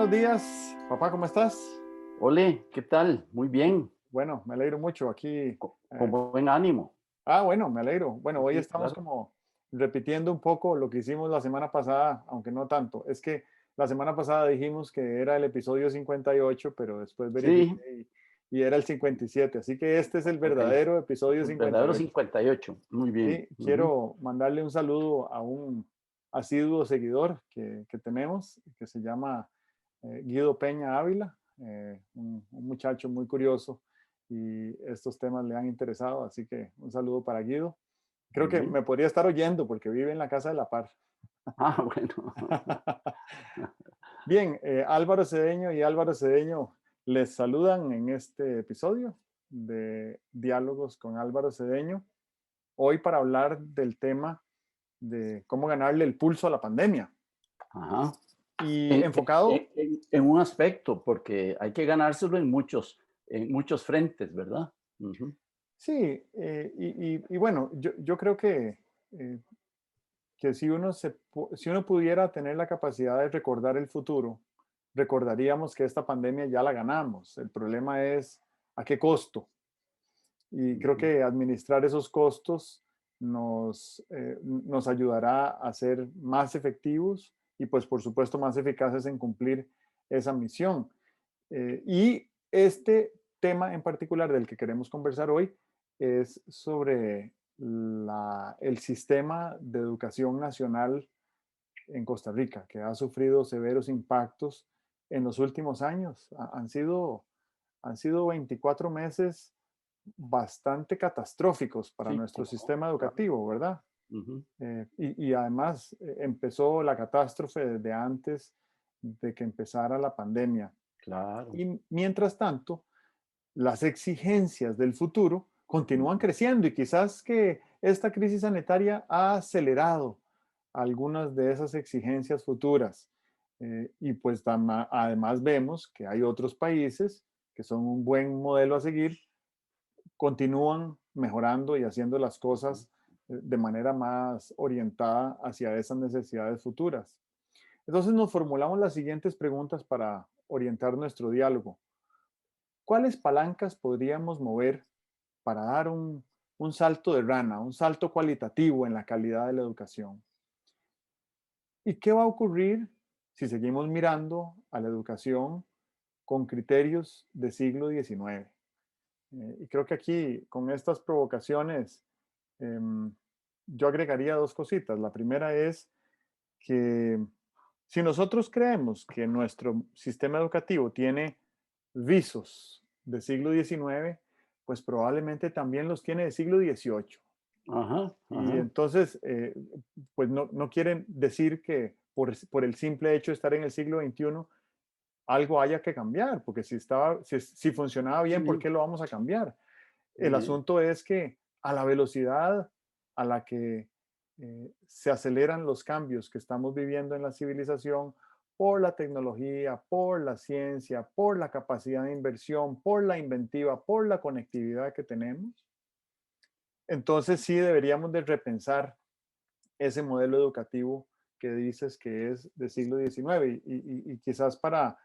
buenos días. Papá, ¿cómo estás? Ole, ¿qué tal? Muy bien, Bueno, me alegro mucho aquí. con buen ánimo. Bueno, me alegro. Bueno, hoy Sí, estamos claro. como repitiendo un poco lo que hicimos la semana pasada, aunque no tanto. Es que la semana pasada dijimos que era el episodio 58, pero después Sí, verifiqué y era el 57. Así que este es el ok. verdadero episodio El verdadero 58. 58. Muy bien. Sí, Ujú. quiero mandarle un saludo a un asiduo seguidor que tenemos, que se llama Guido Peña Ávila, un muchacho muy curioso y estos temas le han interesado, así que un saludo para Guido. Creo Muy que bien. me podría estar oyendo porque vive en la casa de la par. Bueno. Bien, Álvaro Cedeño y Álvaro Cedeño les saludan en este episodio de Diálogos con Álvaro Cedeño, hoy para hablar del tema de cómo ganarle el pulso a la pandemia Ajá. y En, enfocado. en un aspecto, porque hay que ganárselo en muchos frentes, ¿verdad? Ujú. Sí, y bueno, yo creo eh, que si si uno pudiera tener la capacidad de recordar el futuro, recordaríamos que esta pandemia ya la ganamos. El problema es a qué costo. Y creo Ujú. que administrar esos costos nos ayudará a ser más efectivos y pues por supuesto más eficaces en cumplir esa misión. Y este tema en particular del que queremos conversar hoy es sobre el sistema de educación nacional en Costa Rica, que ha sufrido severos impactos en los últimos años. Han sido 24 meses bastante catastróficos para Sí, nuestro cómo no, sistema claro. educativo, ¿verdad? Ujú. Y además empezó la catástrofe desde antes de que empezara la pandemia. Claro. Y mientras tanto, las exigencias del futuro continúan Ujú. creciendo y quizás que esta crisis sanitaria ha acelerado algunas de esas exigencias futuras. Y pues además vemos que hay otros países que son un buen modelo a seguir, continúan mejorando y haciendo las cosas de manera más orientada hacia esas necesidades futuras. Entonces nos formulamos las siguientes preguntas para orientar nuestro diálogo. ¿Cuáles palancas podríamos mover para dar un salto de rana, un salto cualitativo en la calidad de la educación? ¿Y qué va a ocurrir si seguimos mirando a la educación con criterios de siglo XIX? Y creo que aquí, con estas provocaciones, em, yo agregaría dos cositas. La primera es que si nosotros creemos que nuestro sistema educativo tiene visos de siglo XIX, pues probablemente también los tiene de siglo XVIII. Ajá, Y ajá. entonces, pues no quieren decir que por el simple hecho de estar en el siglo XXI algo haya que cambiar, porque si funcionaba bien, ¿por Sí, qué lo vamos a cambiar? El eh, asunto es que a la velocidad a la que se aceleran los cambios que estamos viviendo en la civilización por la tecnología, por la ciencia, por la capacidad de inversión, por la inventiva, por la conectividad que tenemos, entonces sí deberíamos de repensar ese modelo educativo que dices que es del siglo XIX y quizás para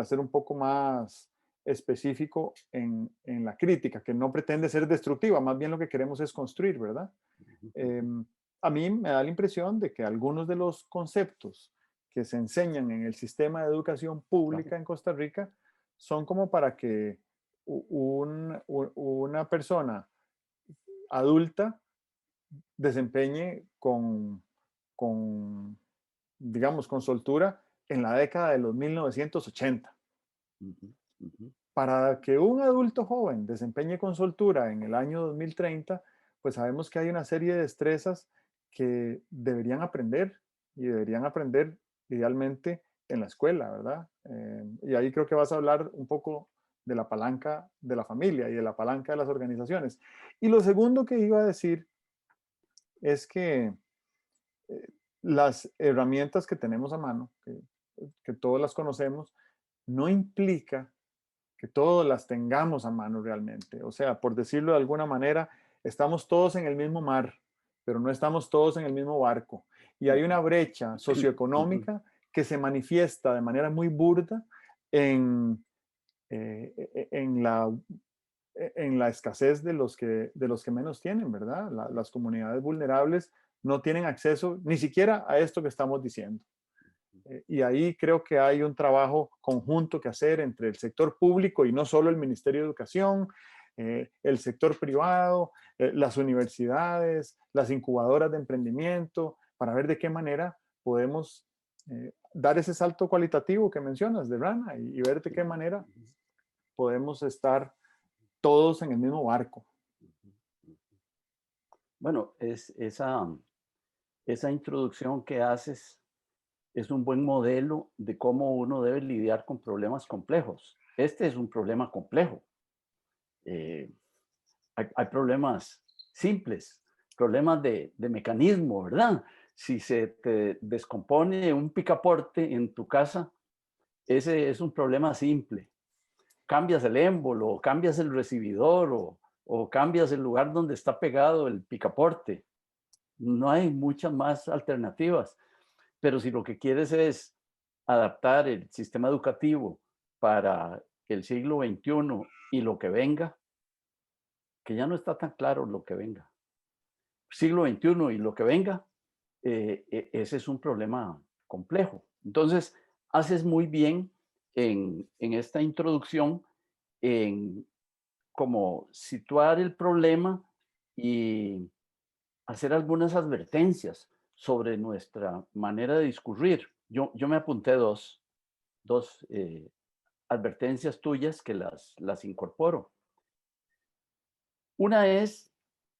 ser un poco más específico en la crítica, que no pretende ser destructiva, más bien lo que queremos es construir, ¿verdad? ujú, Eh, ujú. a mí me da la impresión de que algunos de los conceptos que se enseñan en el sistema de educación Claro. pública en Costa Rica son como para que una persona adulta desempeñe con, digamos, con soltura en la década de los 1980. Ujú, ujú. Para que un adulto joven desempeñe con soltura en el año 2030, pues sabemos que hay una serie de destrezas que deberían aprender y deberían aprender idealmente en la escuela, ¿verdad? Y ahí creo que vas a hablar un poco de la palanca de la familia y de la palanca de las organizaciones. Y lo segundo que iba a decir es que eh, las herramientas que tenemos a mano, que todos las conocemos, no implica que todos las tengamos a mano realmente. O sea, por decirlo de alguna manera, estamos todos en el mismo mar, pero no estamos todos en el mismo barco. Y hay una brecha Ujú. socioeconómica que se manifiesta de manera muy burda en, en la escasez de los que menos tienen, ¿verdad? Las comunidades vulnerables no tienen acceso ni siquiera a esto que estamos diciendo. Y ahí creo que hay un trabajo conjunto que hacer entre el sector público y no solo el Ministerio de Educación, el sector privado, las universidades, las incubadoras de emprendimiento, para ver de qué manera podemos dar ese salto cualitativo que mencionas de Rana y ver de qué manera podemos estar todos en el mismo barco. Bueno, esa introducción que haces es un buen modelo de cómo uno debe lidiar con problemas complejos. Este es un problema complejo. Eh, hay problemas simples, problemas de mecanismo, ¿verdad? Si se te descompone un picaporte en tu casa, ese es un problema simple. Cambias el émbolo, o cambias el recibidor, o cambias el lugar donde está pegado el picaporte. No hay muchas más alternativas. Pero si lo que quieres es adaptar el sistema educativo para el siglo XXI y lo que venga, que ya no está tan claro lo que venga. Siglo XXI y lo que venga, ese es un problema complejo. Entonces, haces muy bien en esta introducción en como situar el problema y hacer algunas advertencias sobre nuestra manera de discurrir. Yo me apunté dos advertencias tuyas que las incorporo. Una es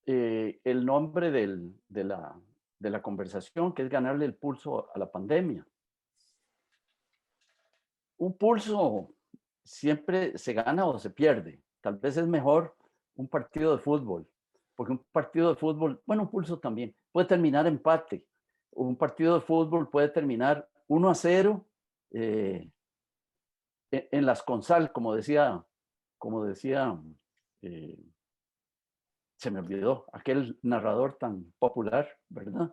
el nombre de la conversación, que es ganarle el pulso a la pandemia. Un pulso siempre se gana o se pierde. Tal vez es mejor un partido de fútbol, porque un partido de fútbol, bueno, un pulso también, puede terminar empate. Un partido de fútbol puede terminar 1-0 en las Consal, como decía, eh, se me olvidó, aquel narrador tan popular, ¿verdad?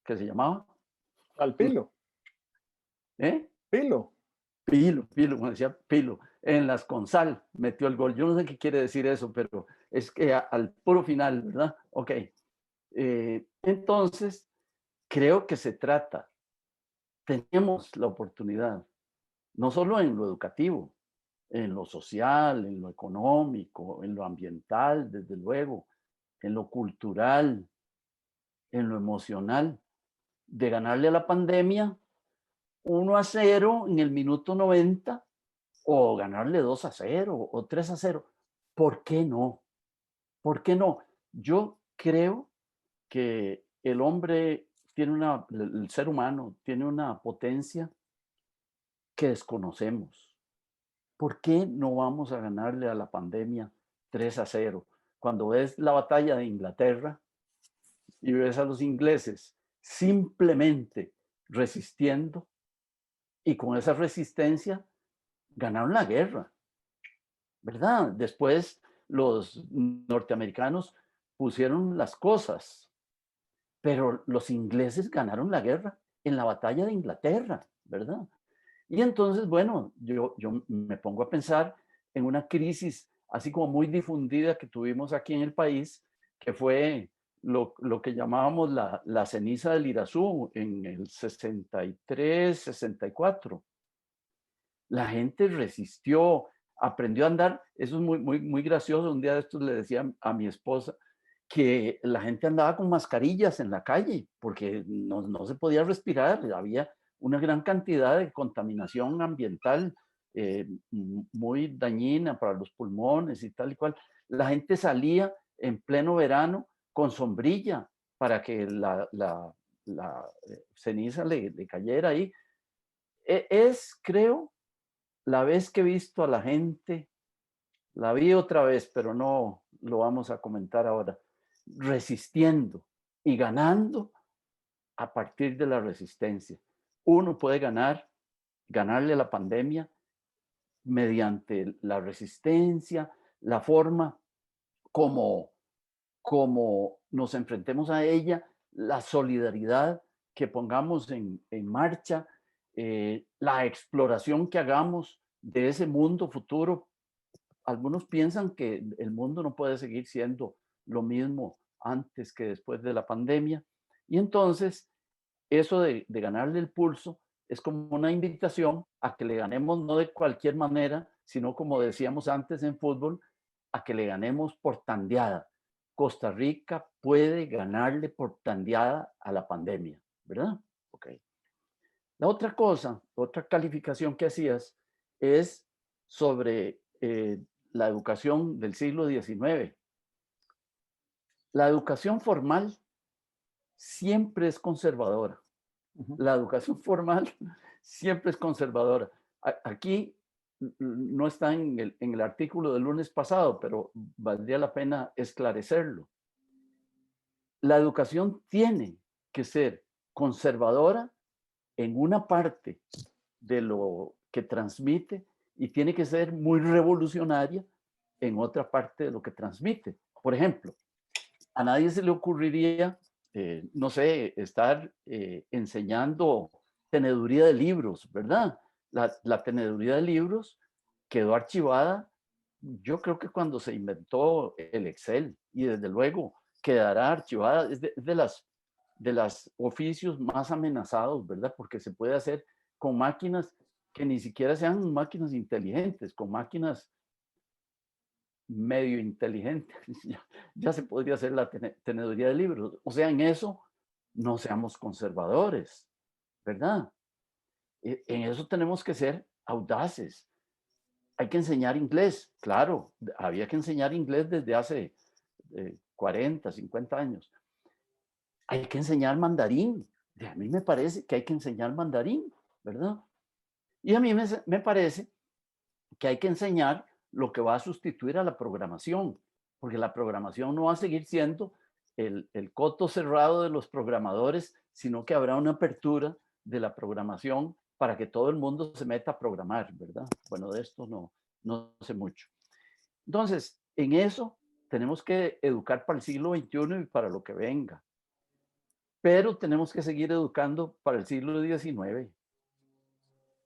¿Qué se llamaba? Al Pilo, ¿Eh? Pilo. Pilo, como decía Pilo, en las Consal metió el gol. Yo no sé qué quiere decir eso, pero es que al puro final, ¿verdad? Ok. Entonces, creo que se trata, tenemos la oportunidad, no solo en lo educativo, en lo social, en lo económico, en lo ambiental, desde luego, en lo cultural, en lo emocional, de ganarle a la pandemia 1-0 en el minuto 90 o ganarle 2-0 o 3-0. ¿Por qué no? ¿Por qué no? Yo creo que el hombre el ser humano tiene una potencia que desconocemos. ¿Por qué no vamos a ganarle a la pandemia 3-0? Cuando ves la batalla de Inglaterra y ves a los ingleses simplemente resistiendo y con esa resistencia ganaron la guerra, ¿verdad? Después los norteamericanos pusieron las cosas, pero los ingleses ganaron la guerra en la batalla de Inglaterra, ¿verdad? Y entonces, bueno, yo me pongo a pensar en una crisis así como muy difundida que tuvimos aquí en el país, que fue lo que llamábamos la ceniza del Irazú en el 63, 64. La gente resistió, aprendió a andar. Eso es muy, muy, muy gracioso. Un día de estos le decía a mi esposa que la gente andaba con mascarillas en la calle porque no se podía respirar. Había una gran cantidad de contaminación ambiental muy dañina para los pulmones y tal y cual. La gente salía en pleno verano con sombrilla para que la ceniza le cayera ahí. Creo, la vez que he visto a la gente, la vi otra vez, pero no lo vamos a comentar ahora, resistiendo y ganando a partir de la resistencia. Uno puede ganarle a la pandemia mediante la resistencia, la forma como, como nos enfrentemos a ella, la solidaridad que pongamos en marcha, la exploración que hagamos de ese mundo futuro. Algunos piensan que el mundo no puede seguir siendo lo mismo antes que después de la pandemia. Y entonces, eso de ganarle el pulso es como una invitación a que le ganemos no de cualquier manera, sino como decíamos antes en fútbol, a que le ganemos por tandeada. Costa Rica puede ganarle por tandeada a la pandemia, ¿verdad? Ok. La otra cosa, otra calificación que hacías es sobre la educación del siglo XIX. La educación formal siempre es conservadora. Ujú. La educación formal siempre es conservadora. Aquí no está en el artículo del lunes pasado, pero valdría la pena esclarecerlo. La educación tiene que ser conservadora en una parte de lo que transmite y tiene que ser muy revolucionaria en otra parte de lo que transmite. Por ejemplo, a nadie se le ocurriría, no sé, estar enseñando teneduría de libros, ¿verdad? La teneduría de libros quedó archivada, yo creo que cuando se inventó el Excel, y desde luego quedará archivada, es de las oficios más amenazados, ¿verdad? Porque se puede hacer con máquinas que ni siquiera sean máquinas inteligentes, con máquinas medio inteligentes. Ya se podría hacer la teneduría de libros. O sea, en eso no seamos conservadores, ¿verdad? En eso tenemos que ser audaces. Hay que enseñar inglés, claro, había que enseñar inglés desde hace 40, 50 años. Hay que enseñar mandarín. A mí me parece que hay que enseñar mandarín, ¿verdad? Y a mí me parece que hay que enseñar lo que va a sustituir a la programación, porque la programación no va a seguir siendo el coto cerrado de los programadores, sino que habrá una apertura de la programación para que todo el mundo se meta a programar, ¿verdad? Bueno, de esto no sé mucho. Entonces, en eso tenemos que educar para el siglo XXI y para lo que venga, pero tenemos que seguir educando para el siglo XIX.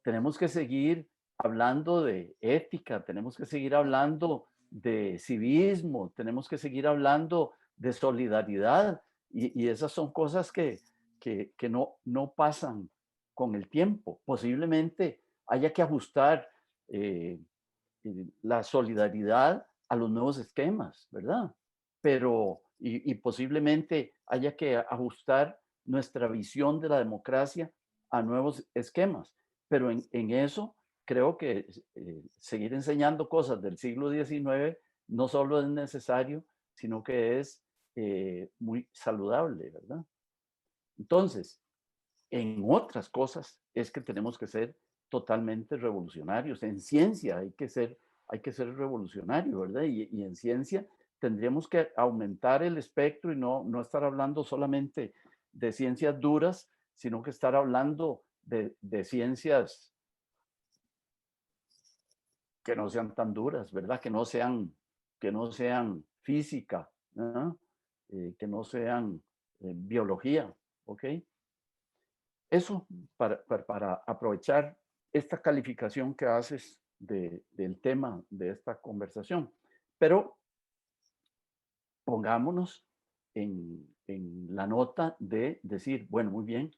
Tenemos que seguir hablando de ética, tenemos que seguir hablando de civismo, tenemos que seguir hablando de solidaridad y esas son cosas que no pasan con el tiempo. Posiblemente haya que ajustar eh, la solidaridad a los nuevos esquemas, ¿verdad? Pero, y posiblemente haya que ajustar nuestra visión de la democracia a nuevos esquemas. Pero en eso creo que seguir enseñando cosas del siglo XIX no solo es necesario, sino que es muy saludable, ¿verdad? Entonces, en otras cosas es que tenemos que ser totalmente revolucionarios. En ciencia hay que ser revolucionario, ¿verdad? Y en ciencia tendríamos que aumentar el espectro y no estar hablando solamente de ciencias duras, sino que estar hablando de ciencias que no sean tan duras, ¿verdad? Que no sean física, ¿no? Que no sean biología, ¿ok? Eso para aprovechar esta calificación que haces del tema de esta conversación. Pero pongámonos en la nota de decir, bueno, muy bien,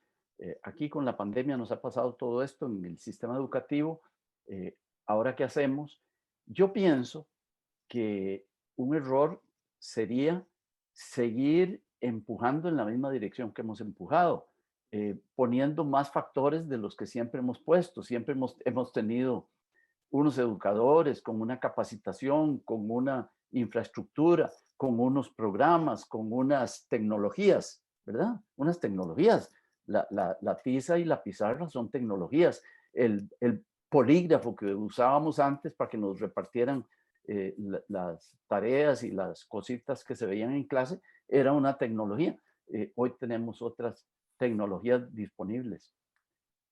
aquí con la pandemia nos ha pasado todo esto en el sistema educativo, eh, ahora qué hacemos. Yo pienso que un error sería seguir empujando en la misma dirección que hemos empujado, poniendo más factores de los que siempre hemos puesto. Siempre hemos tenido unos educadores con una capacitación, con una infraestructura, con unos programas, con unas tecnologías, ¿verdad? Unas tecnologías. La tiza y la pizarra son tecnologías. El polígrafo que usábamos antes para que nos repartieran las tareas y las cositas que se veían en clase era una tecnología. Hoy tenemos otras tecnologías disponibles.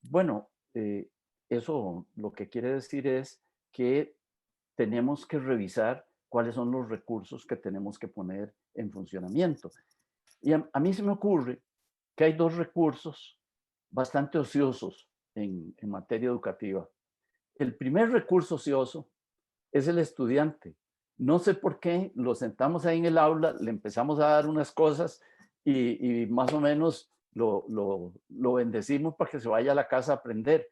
Bueno, eso lo que quiere decir es que tenemos que revisar cuáles son los recursos que tenemos que poner en funcionamiento. Y a mí se me ocurre que hay dos recursos bastante ociosos en materia educativa. El primer recurso ocioso es el estudiante. No sé por qué lo sentamos ahí en el aula, le empezamos a dar unas cosas y más o menos lo bendecimos para que se vaya a la casa a aprender.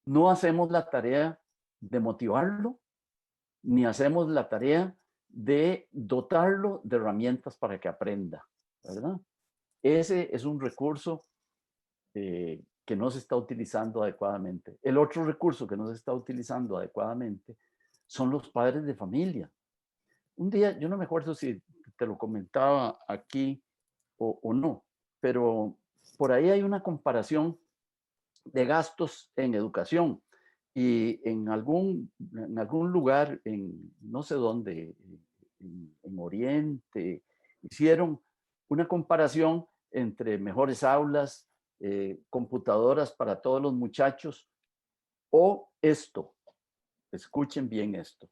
No hacemos la tarea de motivarlo, ni hacemos la tarea de dotarlo de herramientas para que aprenda, ¿verdad? Ese es un recurso que no se está utilizando adecuadamente. El otro recurso que no se está utilizando adecuadamente son los padres de familia. Un día, yo no me acuerdo si te lo comentaba aquí o no, pero por ahí hay una comparación de gastos en educación y en algún lugar, en no sé dónde, en Oriente, hicieron una comparación entre mejores aulas, computadoras para todos los muchachos o esto, escuchen bien esto,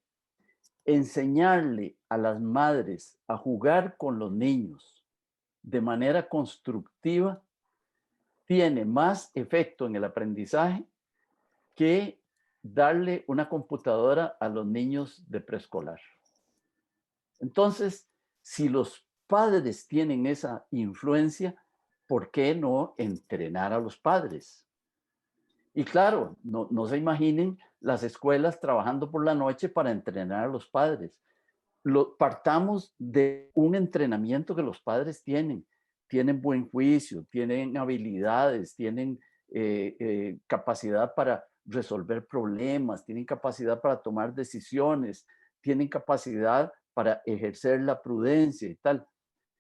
enseñarle a las madres a jugar con los niños de manera constructiva tiene más efecto en el aprendizaje que darle una computadora a los niños de preescolar. Entonces, si los padres tienen esa influencia, ¿por qué no entrenar a los padres? Y claro, no se imaginen las escuelas trabajando por la noche para entrenar a los padres. Partamos de un entrenamiento que los padres tienen. Tienen buen juicio, tienen habilidades, tienen capacidad para resolver problemas, tienen capacidad para tomar decisiones, tienen capacidad para ejercer la prudencia y tal.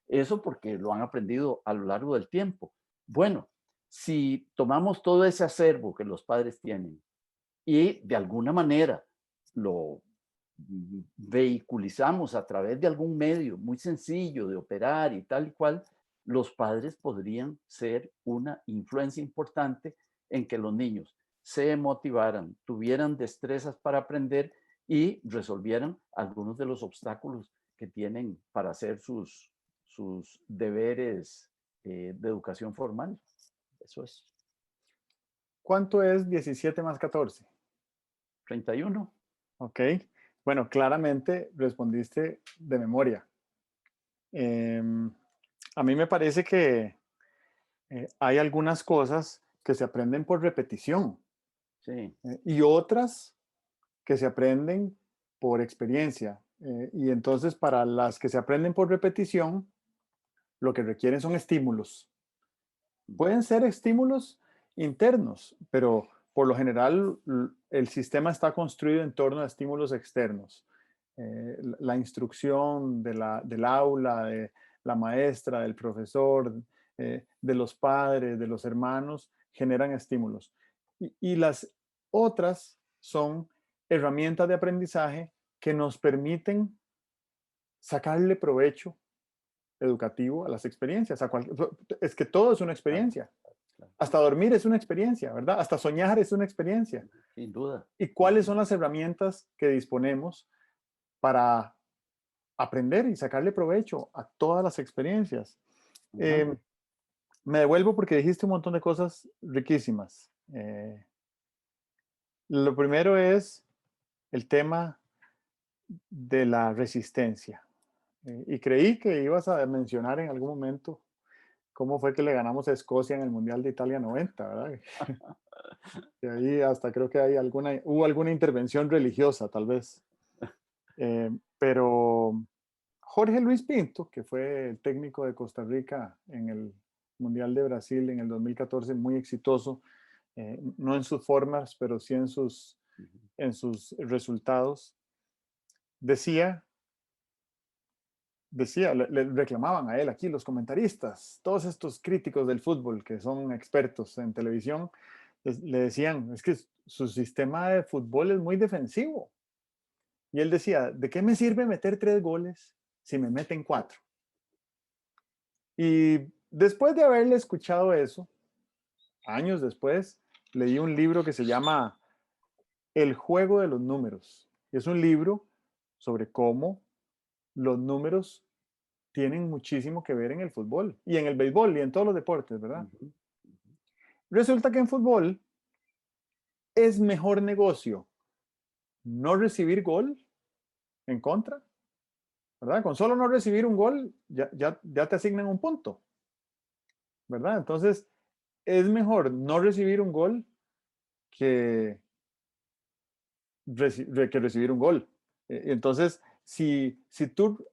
Eso porque lo han aprendido a lo largo del tiempo. Bueno, si tomamos todo ese acervo que los padres tienen y de alguna manera lo vehiculizamos a través de algún medio muy sencillo de operar y tal y cual, los padres podrían ser una influencia importante en que los niños se motivaran, tuvieran destrezas para aprender y resolvieran algunos de los obstáculos que tienen para hacer sus deberes de educación formal. Eso es. ¿Cuánto es 17 más 14? 31. Ok. Bueno, claramente respondiste de memoria. Em, a mí me parece que hay algunas cosas que se aprenden por repetición Sí. y otras que se aprenden por experiencia. Y entonces para las que se aprenden por repetición, lo que requieren son estímulos. Pueden ser estímulos internos, pero por lo general el sistema está construido en torno a estímulos externos. La instrucción del aula, de la maestra, del profesor, de los padres, de los hermanos, generan estímulos. Y las otras son herramientas de aprendizaje que nos permiten sacarle provecho educativo a las experiencias. Es que todo es una Claro, experiencia. claro. Hasta dormir es una experiencia, ¿verdad? Hasta soñar es una experiencia. Sin duda. ¿Y Sin cuáles son duda. las herramientas que disponemos para aprender y sacarle provecho a todas las experiencias? Ajá. Eh, Me devuelvo porque dijiste un montón de cosas riquísimas. Lo primero es el tema de la resistencia. Y creí que ibas a mencionar en algún momento cómo fue que le ganamos a Escocia en el Mundial de Italia 90, ¿verdad? Y ahí hasta creo que hubo alguna intervención religiosa, tal vez. Pero Jorge Luis Pinto, que fue el técnico de Costa Rica en el Mundial de Brasil en el 2014, muy exitoso, no en sus formas, pero sí en sus resultados, decía, le reclamaban a él aquí los comentaristas, todos estos críticos del fútbol que son expertos en televisión, le decían, es que su sistema de fútbol es muy defensivo. Y él decía, ¿de qué me sirve meter 3 goles si me meten 4? Y después de haberle escuchado eso, años después, leí un libro que se llama El juego de los números. Y es un libro sobre cómo los números tienen muchísimo que ver en el fútbol y en el béisbol y en todos los deportes, ¿verdad? Ujú. Resulta que en fútbol ¿Es mejor negocio no recibir gol en contra? ¿Verdad? Con solo no recibir un gol, ya te asignan un punto, ¿verdad? Entonces, es mejor no recibir un gol que, que recibir un gol. Entonces, si tú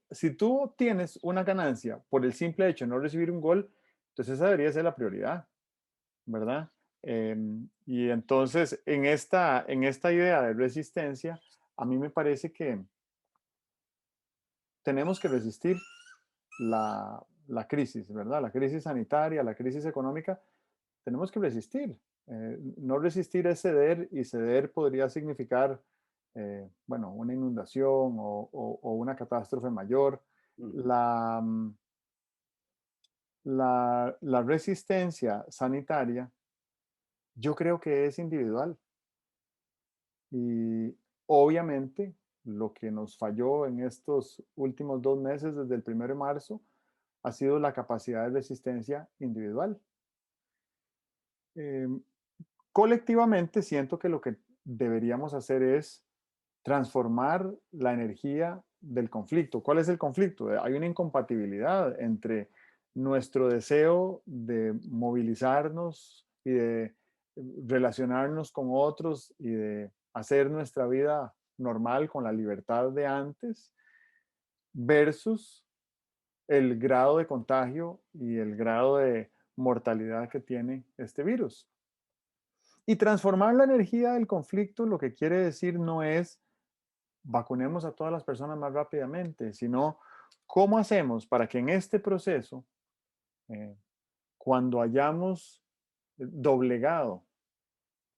obtienes una ganancia por el simple hecho de no recibir un gol, entonces esa debería ser la prioridad, ¿verdad? Y entonces, en esta idea de resistencia, a mí me parece que tenemos que resistir la crisis, ¿verdad? La crisis sanitaria, la crisis económica, tenemos que resistir. No resistir es ceder, y ceder podría significar, bueno, una inundación o una catástrofe mayor. Ujú. La, la resistencia sanitaria yo creo que es individual, y obviamente lo que nos falló en estos últimos 2 meses desde el 1 de marzo ha sido la capacidad de resistencia individual. Em, Colectivamente siento que lo que deberíamos hacer es transformar la energía del conflicto. ¿Cuál es el conflicto? Hay una incompatibilidad entre nuestro deseo de movilizarnos y de relacionarnos con otros y de hacer nuestra vida normal con la libertad de antes versus el grado de contagio y el grado de mortalidad que tiene este virus. Y transformar la energía del conflicto lo que quiere decir no es vacunemos a todas las personas más rápidamente, sino cómo hacemos para que en este proceso, eh, cuando hayamos doblegado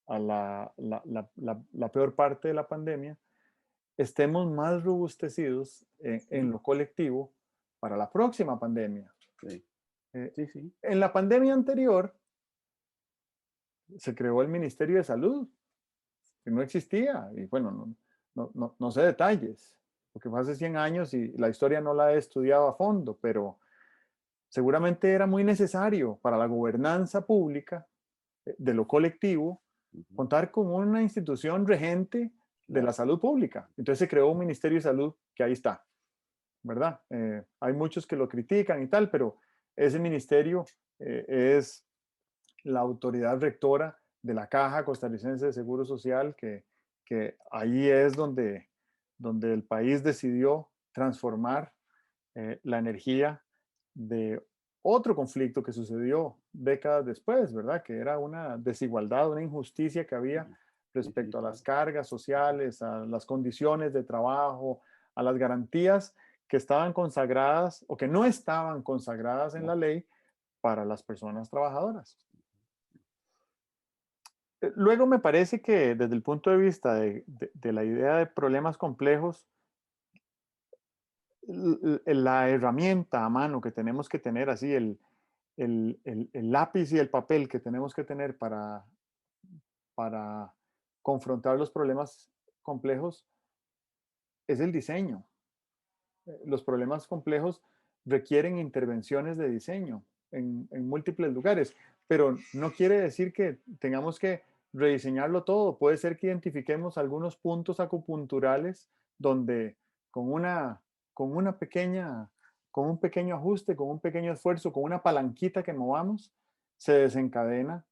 a la peor parte de la pandemia, estemos más robustecidos en Sí, lo colectivo para la próxima pandemia. sí, Eh, sí, sí. en la pandemia anterior se creó el Ministerio de Salud, que no existía, y bueno, no sé detalles, porque fue hace 100 años y la historia no la he estudiado a fondo, pero seguramente era muy necesario para la gobernanza pública de lo colectivo Ujú. contar con una institución regente de la Claro. salud pública. Entonces se creó un Ministerio de Salud que ahí está, ¿verdad? Hay muchos que lo critican y tal, pero ese ministerio es la autoridad rectora de la Caja Costarricense de Seguro Social, que ahí es donde el país decidió transformar la energía de otro conflicto que sucedió décadas después, ¿verdad? Que era una desigualdad, una injusticia que había Sí, sí, sí, respecto a las claro. cargas sociales, a las condiciones de trabajo, a las garantías que estaban consagradas o que no estaban consagradas en No, la ley para las personas trabajadoras. Luego me parece que desde el punto de vista de la idea de problemas complejos, la herramienta a mano que tenemos que tener, así el lápiz y el papel que tenemos que tener para confrontar los problemas complejos es el diseño. Los problemas complejos requieren intervenciones de diseño en múltiples lugares, pero no quiere decir que tengamos que rediseñarlo todo. Puede ser que identifiquemos algunos puntos acupunturales donde con una, con una pequeña, con un pequeño ajuste, con un pequeño esfuerzo, con una palanquita que movamos, se desencadena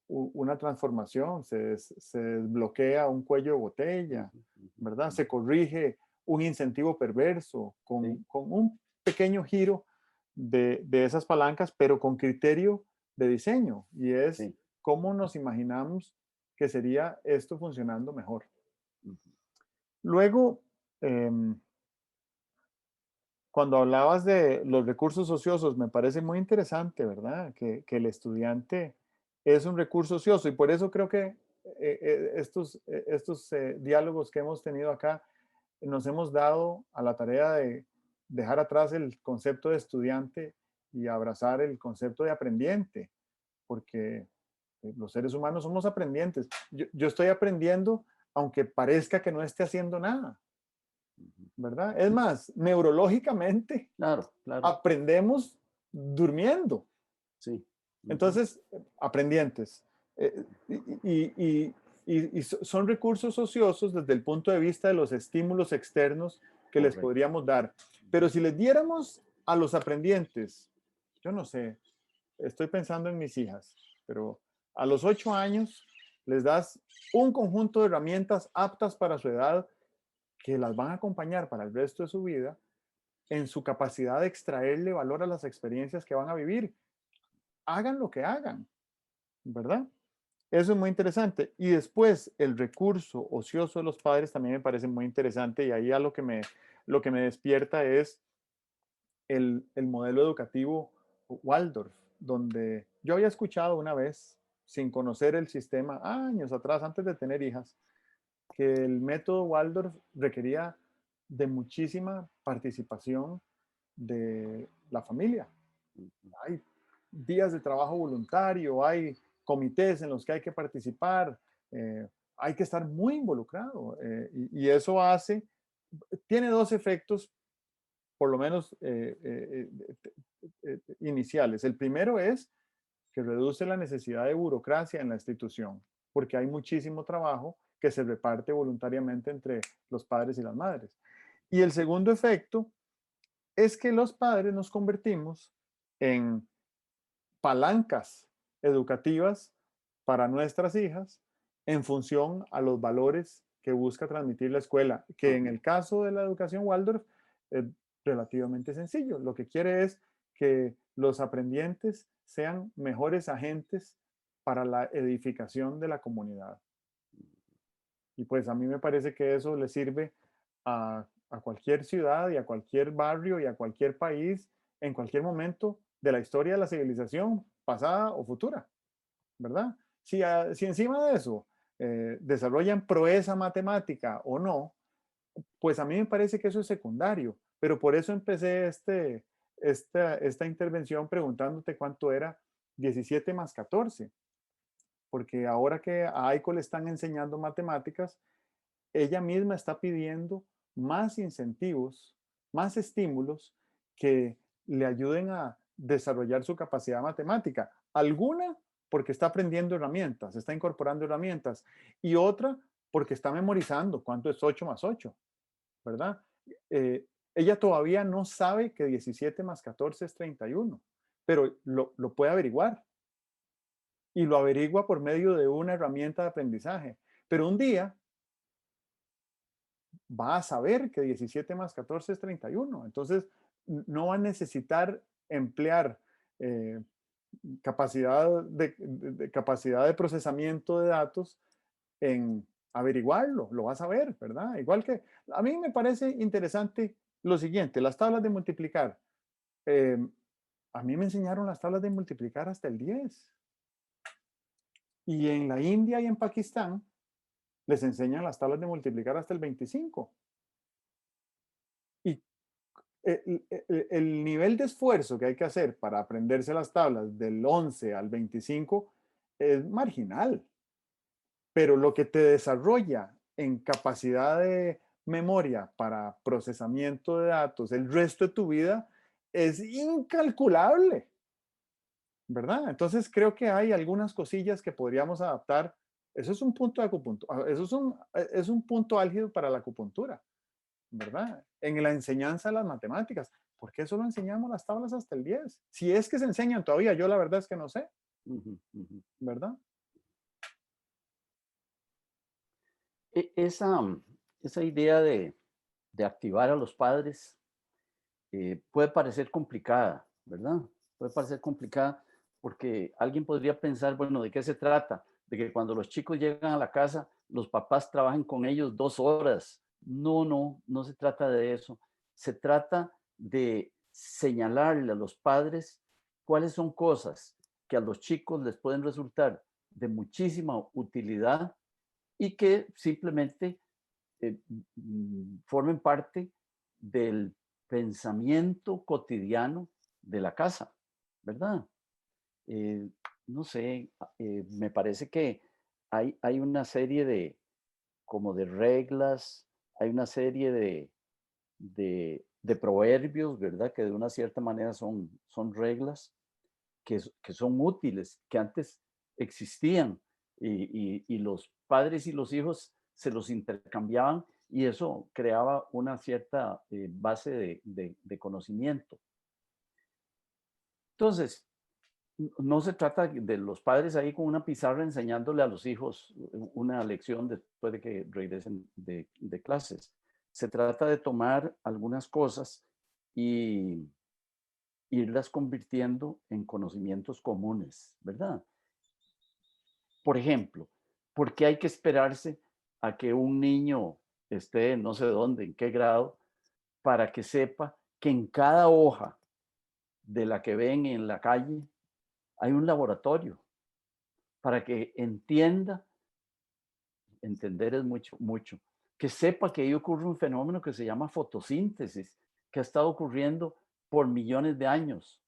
una transformación, se desbloquea un cuello de botella, ujú, ujú, ¿verdad? Se ujú. corrige un incentivo perverso Sí, con un pequeño giro de esas palancas, pero con criterio de diseño. Y es sí. cómo nos imaginamos que sería esto funcionando mejor. Ujú. Luego, eh, cuando hablabas de los recursos ociosos, me parece muy interesante, ¿verdad? Que el estudiante es un recurso ocioso, y por eso creo que estos diálogos que hemos tenido acá nos hemos dado a la tarea de dejar atrás el concepto de estudiante y abrazar el concepto de aprendiente, porque los seres humanos somos aprendientes. Yo estoy aprendiendo aunque parezca que no esté haciendo nada, Ujú. ¿verdad? Es más, neurológicamente Claro, claro. aprendemos durmiendo. Sí. Ujú. Entonces, aprendientes. Y son recursos ociosos desde el punto de vista de los estímulos externos que les Correcto. podríamos dar. Pero si les diéramos a los aprendientes, yo no sé, estoy pensando en mis hijas, pero a los 8 años les das un conjunto de herramientas aptas para su edad que las van a acompañar para el resto de su vida en su capacidad de extraerle valor a las experiencias que van a vivir. Hagan lo que hagan, ¿verdad? Eso es muy interesante. Y después, el recurso ocioso de los padres también me parece muy interesante y ahí a lo que me despierta es el modelo educativo Waldorf, donde yo había escuchado una vez, sin conocer el sistema, años atrás, antes de tener hijas, que el método Waldorf requería de muchísima participación de la familia. Hay días de trabajo voluntario, hay comités en los que hay que participar, hay que estar muy involucrado y eso tiene dos efectos, por lo menos iniciales. El primero es que reduce la necesidad de burocracia en la institución, porque hay muchísimo trabajo que se reparte voluntariamente entre los padres y las madres. Y el segundo efecto es que los padres nos convertimos en palancas educativas para nuestras hijas en función a los valores que busca transmitir la escuela, que en el caso de la educación Waldorf es relativamente sencillo. Lo que quiere es que los aprendientes sean mejores agentes para la edificación de la comunidad. Y pues a mí me parece que eso le sirve a cualquier ciudad y a cualquier barrio y a cualquier país en cualquier momento de la historia de la civilización, pasada o futura, ¿verdad? Si encima de eso desarrollan proeza matemática o no, pues a mí me parece que eso es secundario, pero por eso empecé esta intervención preguntándote cuánto era 17 más 14, porque ahora que a Aiko le están enseñando matemáticas, ella misma está pidiendo más incentivos, más estímulos que le ayuden a desarrollar su capacidad matemática. Alguna porque está aprendiendo herramientas, está incorporando herramientas, y otra porque está memorizando cuánto es 8 más 8, ¿verdad? Eh, ella todavía no sabe que 17 más 14 es 31, pero lo puede averiguar y lo averigua por medio de una herramienta de aprendizaje. Pero un día va a saber que 17 más 14 es 31. Entonces, no va a necesitar emplear eh, capacidad de procesamiento de datos en averiguarlo, lo vas a ver, ¿verdad? Igual que a mí me parece interesante lo siguiente, las tablas de multiplicar. Eh, a mí me enseñaron las tablas de multiplicar hasta el 10. Y en la India y en Pakistán les enseñan las tablas de multiplicar hasta el 25. Y el nivel de esfuerzo que hay que hacer para aprenderse las tablas del 11 al 25 es marginal, pero lo que te desarrolla en capacidad de memoria para procesamiento de datos el resto de tu vida es incalculable, ¿verdad? Entonces creo que hay algunas cosillas que podríamos adaptar. Eso es un punto de acupuntura, es un punto álgido para la acupuntura, ¿verdad? En la enseñanza de las matemáticas. ¿Por qué solo enseñamos las tablas hasta el 10? Si es que se enseñan todavía, yo la verdad es que no sé, Ujú, ujú. ¿verdad? Esa, esa idea de activar a los padres puede parecer complicada, ¿verdad? Puede parecer complicada porque alguien podría pensar, bueno, ¿de qué se trata? De que cuando los chicos llegan a la casa, los papás trabajen con ellos 2 horas. No, no, no se trata de eso. Se trata de señalarle a los padres cuáles son cosas que a los chicos les pueden resultar de muchísima utilidad y que simplemente formen parte del pensamiento cotidiano de la casa, ¿verdad? Eh, no sé, me parece que hay una serie como de reglas, hay una serie de proverbios, ¿verdad? Que de una cierta manera son reglas que son útiles, que antes existían, y los padres y los hijos se los intercambiaban y eso creaba una cierta base de conocimiento. Entonces, no se trata de los padres ahí con una pizarra enseñándole a los hijos una lección después de que regresen de clases. Se trata de tomar algunas cosas y irlas convirtiendo en conocimientos comunes, ¿verdad? Por ejemplo, ¿por qué hay que esperarse a que un niño esté no sé dónde, en qué grado, para que sepa que en cada hoja de la que ven en la calle hay un laboratorio? Para que entienda, entender es mucho, mucho, que sepa que ahí ocurre un fenómeno que se llama fotosíntesis, que ha estado ocurriendo por millones de años,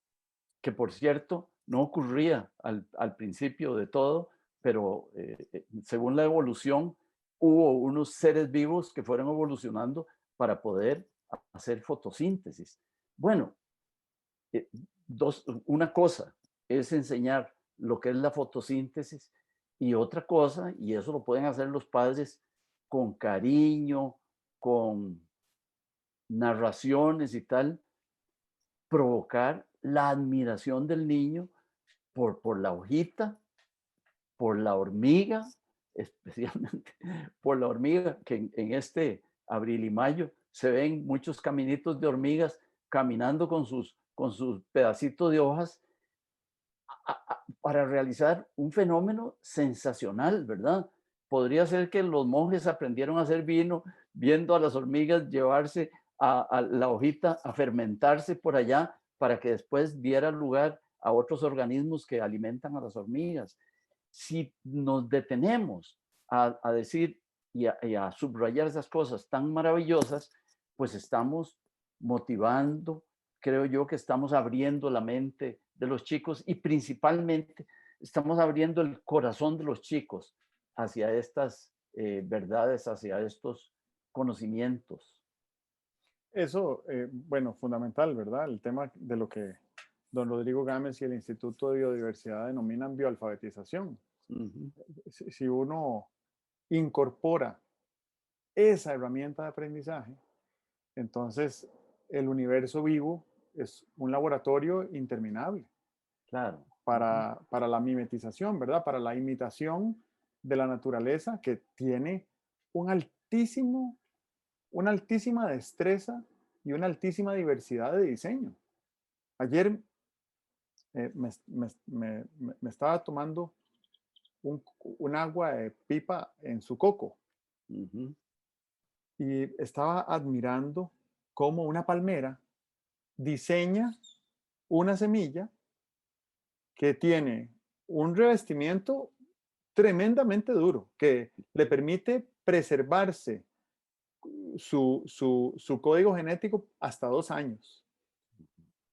que por cierto no ocurría al principio de todo, pero según la evolución hubo unos seres vivos que fueron evolucionando para poder hacer fotosíntesis. Bueno, eh, una cosa es enseñar lo que es la fotosíntesis y otra cosa, y eso lo pueden hacer los padres con cariño, con narraciones y tal, provocar la admiración del niño por la hojita, por la hormiga, especialmente por la hormiga, que en este abril y mayo se ven muchos caminitos de hormigas caminando con sus pedacitos de hojas para realizar un fenómeno sensacional, ¿verdad? Podría ser que los monjes aprendieron a hacer vino viendo a las hormigas llevarse a la hojita a fermentarse por allá para que después diera lugar a otros organismos que alimentan a las hormigas. Si nos detenemos a decir y a subrayar esas cosas tan maravillosas, pues estamos motivando, creo yo que estamos abriendo la mente de los chicos y principalmente estamos abriendo el corazón de los chicos hacia estas verdades, hacia estos conocimientos. Eso, bueno, fundamental, ¿verdad? El tema de lo que don Rodrigo Gámez y el Instituto de Biodiversidad denominan bioalfabetización. Ujú. Si uno incorpora esa herramienta de aprendizaje, entonces el universo vivo es un laboratorio interminable Claro. Ujú. para la mimetización, ¿verdad? Para la imitación de la naturaleza que tiene un altísimo, una altísima destreza y una altísima diversidad de diseño. Ayer me estaba tomando un agua de pipa en su coco Ujú. y estaba admirando cómo una palmera diseña una semilla que tiene un revestimiento tremendamente duro, que le permite preservarse su código genético hasta 2 años,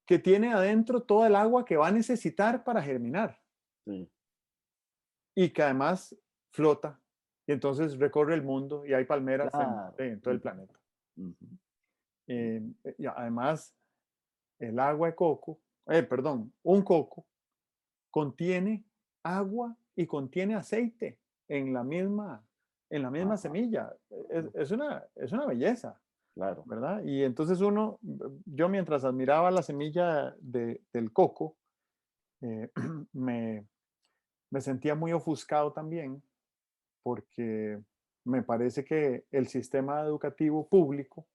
que tiene adentro toda el agua que va a necesitar para germinar Sí, y que además flota y entonces recorre el mundo y hay palmeras claro. en todo el Ujú, planeta. ujú, Y además, el agua de coco, perdón, un coco contiene agua y contiene aceite en la misma ajá, semilla. Es una belleza, claro. ¿verdad? Y entonces yo mientras admiraba la semilla del coco, eh, me, me sentía muy ofuscado también porque me parece que el sistema educativo público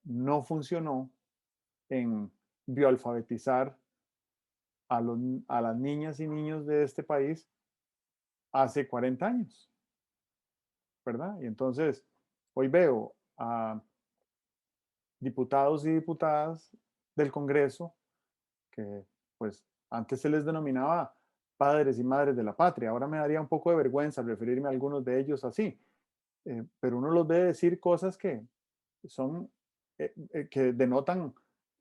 no funcionó en bioalfabetizar a las niñas y niños de este país hace 40 años, ¿verdad? Y entonces hoy veo a diputados y diputadas del Congreso que pues antes se les denominaba padres y madres de la patria, ahora me daría un poco de vergüenza referirme a algunos de ellos así, pero uno los ve decir cosas que son, que denotan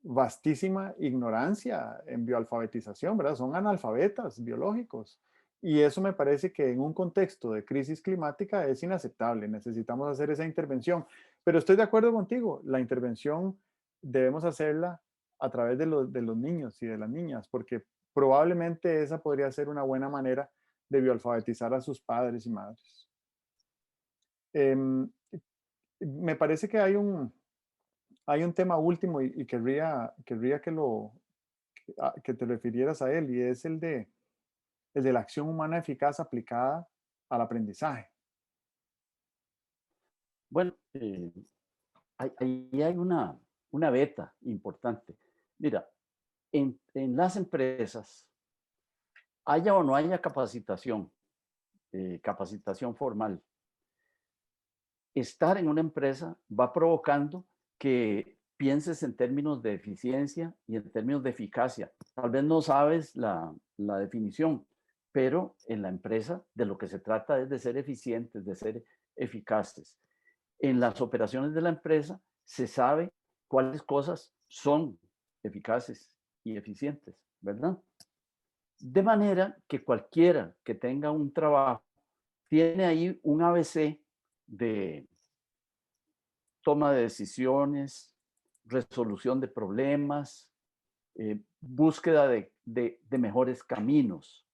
vastísima ignorancia en bioalfabetización, ¿verdad? Son analfabetas biológicos. Y eso me parece que en un contexto de crisis climática es inaceptable. Necesitamos hacer esa intervención. Pero estoy de acuerdo contigo, la intervención debemos hacerla a través de los niños y de las niñas, porque probablemente esa podría ser una buena manera debió alfabetizar a sus padres y madres. Em, Me parece que hay un tema último y querría que te refirieras a él, y es el de la acción humana eficaz aplicada al aprendizaje. Bueno, ahí hay una beta importante. Mira, en las empresas, haya o no haya capacitación formal, estar en una empresa va provocando que pienses en términos de eficiencia y en términos de eficacia. Tal vez no sabes la definición, pero en la empresa de lo que se trata es de ser eficientes, de ser eficaces. En las operaciones de la empresa se sabe cuáles cosas son eficaces y eficientes, ¿verdad? De manera que cualquiera que tenga un trabajo tiene ahí un ABC de toma de decisiones, resolución de problemas, búsqueda de mejores caminos.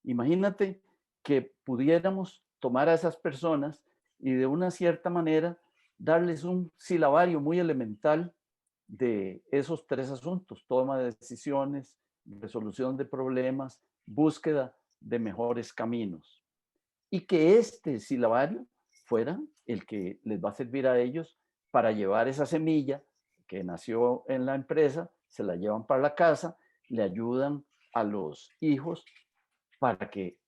Imagínate que pudiéramos tomar a esas personas y de una cierta manera darles un silabario muy elemental de esos tres asuntos: toma de decisiones, resolución de problemas, búsqueda de mejores caminos. Y que este silabario fuera el que les va a servir a ellos para llevar esa semilla que nació en la empresa, se la llevan para la casa, le ayudan a los hijos para que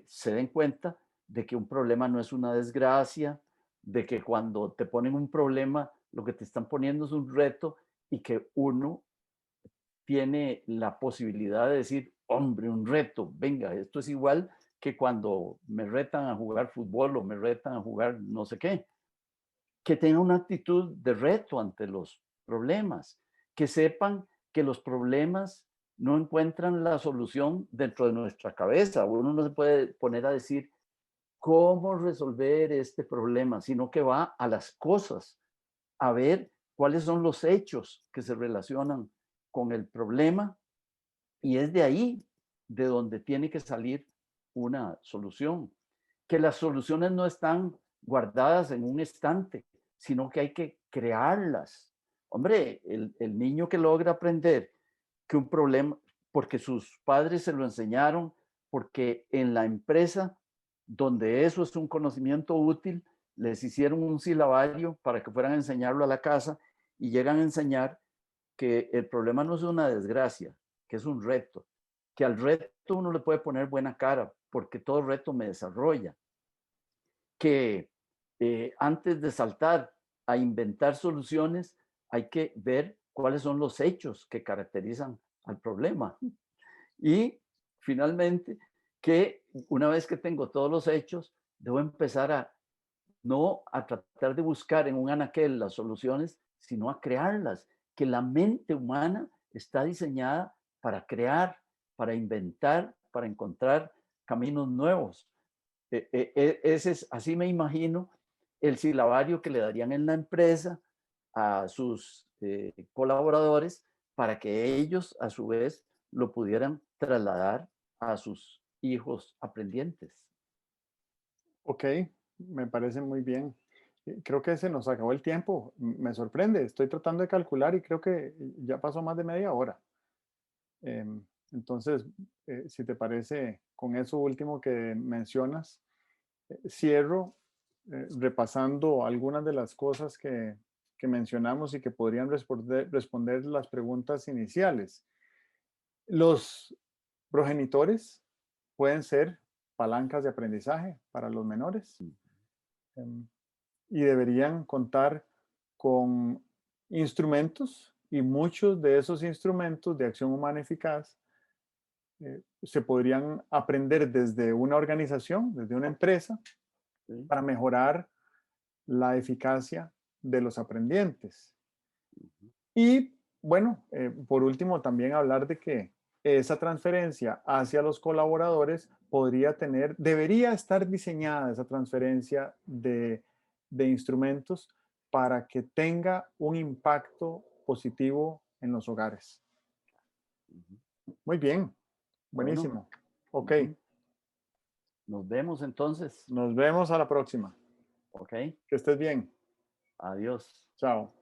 se den cuenta de que un problema no es una desgracia, de que cuando te ponen un problema, lo que te están poniendo es un reto y que uno tiene la posibilidad de decir, hombre, un reto, venga, esto es igual que cuando me retan a jugar fútbol o me retan a jugar no sé qué. Que tengan una actitud de reto ante los problemas, que sepan que los problemas no encuentran la solución dentro de nuestra cabeza. Uno no se puede poner a decir cómo resolver este problema, sino que va a las cosas, a ver cuáles son los hechos que se relacionan con el problema, y es de ahí de donde tiene que salir una solución. Que las soluciones no están guardadas en un estante, sino que hay que crearlas. Hombre, el niño que logra aprender que un problema, porque sus padres se lo enseñaron, porque en la empresa donde eso es un conocimiento útil, les hicieron un silabario para que fueran a enseñarlo a la casa y llegan a enseñar que el problema no es una desgracia, que es un reto, que al reto uno le puede poner buena cara, porque todo reto me desarrolla, que antes de saltar a inventar soluciones, hay que ver cuáles son los hechos que caracterizan al problema. Y finalmente, que una vez que tengo todos los hechos, debo empezar a no a tratar de buscar en un anaquel las soluciones, sino a crearlas, que la mente humana está diseñada para crear, para inventar, para encontrar caminos nuevos. Ese es, así me imagino, el silabario que le darían en la empresa a sus colaboradores para que ellos a su vez lo pudieran trasladar a sus hijos aprendientes. Ok, me parece muy bien. Creo que se nos acabó el tiempo. Me sorprende. Estoy tratando de calcular y creo que ya pasó más de media hora. Entonces, si te parece, con eso último que mencionas, cierro repasando algunas de las cosas que mencionamos y que podrían responder las preguntas iniciales. Los progenitores pueden ser palancas de aprendizaje para los menores. em, y deberían contar con instrumentos, y muchos de esos instrumentos de acción humana eficaz se podrían aprender desde una organización, desde una empresa, ¿Sí? para mejorar la eficacia de los aprendientes. Y bueno, por último, también hablar de que esa transferencia hacia los colaboradores debería estar diseñada esa transferencia de instrumentos para que tenga un impacto positivo en los hogares. Ujú. Muy bien, Bueno, buenísimo. Ok, Ujú. Nos vemos entonces. nos vemos a la próxima. Ok. Que estés bien. Adiós. Chao.